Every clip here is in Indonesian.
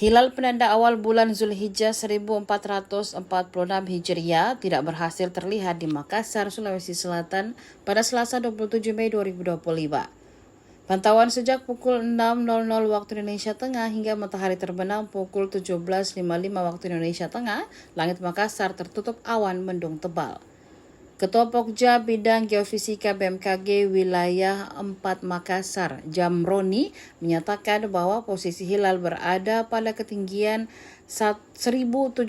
Hilal penanda awal bulan Zulhijjah 1446 Hijriah tidak berhasil terlihat di Makassar, Sulawesi Selatan pada Selasa 27 Mei 2025. Pantauan sejak pukul 6.00 waktu Indonesia Tengah hingga matahari terbenam pukul 17.55 waktu Indonesia Tengah, langit Makassar tertutup awan mendung tebal. Ketua Pokja Bidang Geofisika BMKG Wilayah 4 Makassar, Jamroni, menyatakan bahwa posisi hilal berada pada ketinggian 1771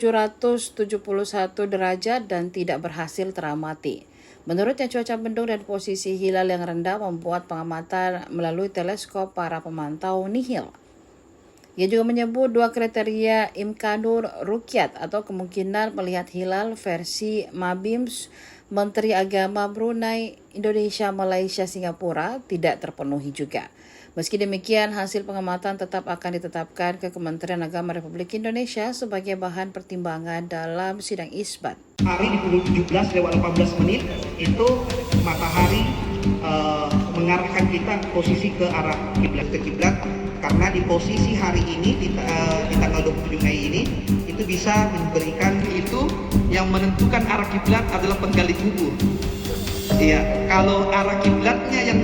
derajat dan tidak berhasil teramati. Menurutnya, cuaca mendung dan posisi hilal yang rendah membuat pengamatan melalui teleskop para pemantau nihil. Ia juga menyebut dua kriteria imkanur rukyat atau kemungkinan melihat hilal versi Mabims Menteri Agama Brunei, Indonesia, Malaysia, Singapura tidak terpenuhi juga. Meski demikian, hasil pengamatan tetap akan ditetapkan ke Kementerian Agama Republik Indonesia sebagai bahan pertimbangan dalam sidang isbat. Hari di pukul 17:18 itu matahari mengarahkan kita posisi ke arah kiblat karena di posisi hari ini di tanggal 27 Mei ini itu bisa memberikan itu yang menentukan arah kiblat adalah penggali kubur. Iya, kalau arah kiblatnya yang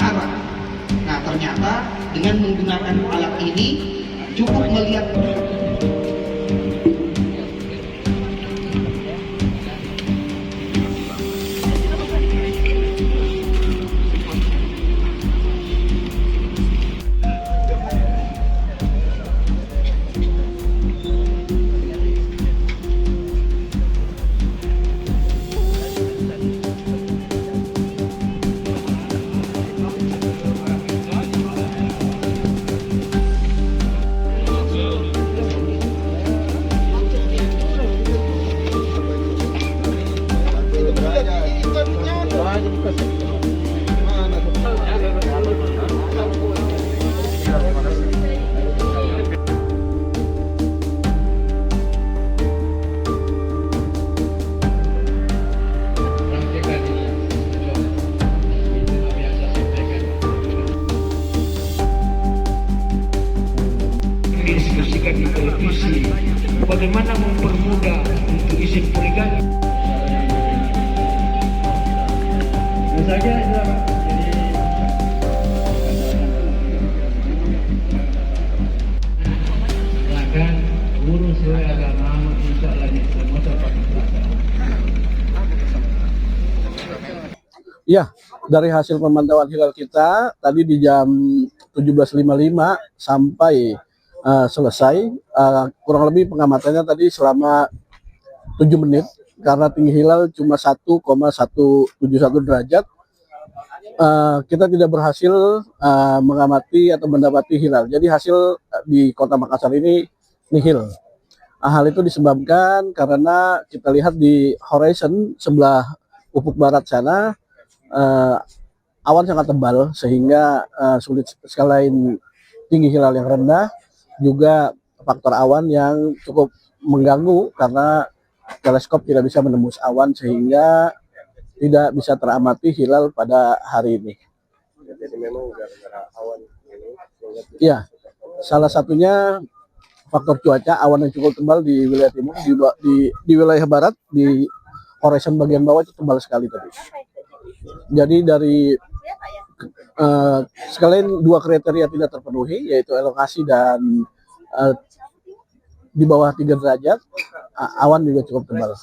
arah. Nah, ternyata dengan menggunakan alat ini cukup melihat. Diskusikan di televisi bagaimana mempermudah untuk izin poligami. Silakan urus sesuai agama, insyaallah semua dapat dilaksanakan. Ya, dari hasil pemantauan hilal kita tadi di jam 17.55 sampai selesai, kurang lebih pengamatannya tadi selama 7 menit karena tinggi hilal cuma 1,171 derajat. Kita tidak berhasil mengamati atau mendapati hilal. Jadi hasil di Kota Makassar ini nihil. Hal itu disebabkan karena kita lihat di horizon sebelah ufuk barat sana awan sangat tebal sehingga sulit sekali tinggi hilal yang rendah, juga faktor awan yang cukup mengganggu karena teleskop tidak bisa menembus awan sehingga tidak bisa teramati hilal pada hari ini. Jadi memang gara-gara awan ini. Iya, salah satunya faktor cuaca, awan yang cukup tebal di wilayah timur, di wilayah barat, di horizon bagian bawah itu tebal sekali tadi. Jadi dari sekalian dua kriteria tidak terpenuhi, yaitu elongasi dan di bawah 3 derajat, awan juga cukup tebal.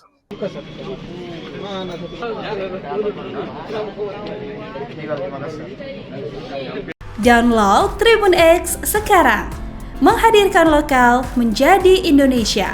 Download Tribun X sekarang, menghadirkan lokal menjadi Indonesia.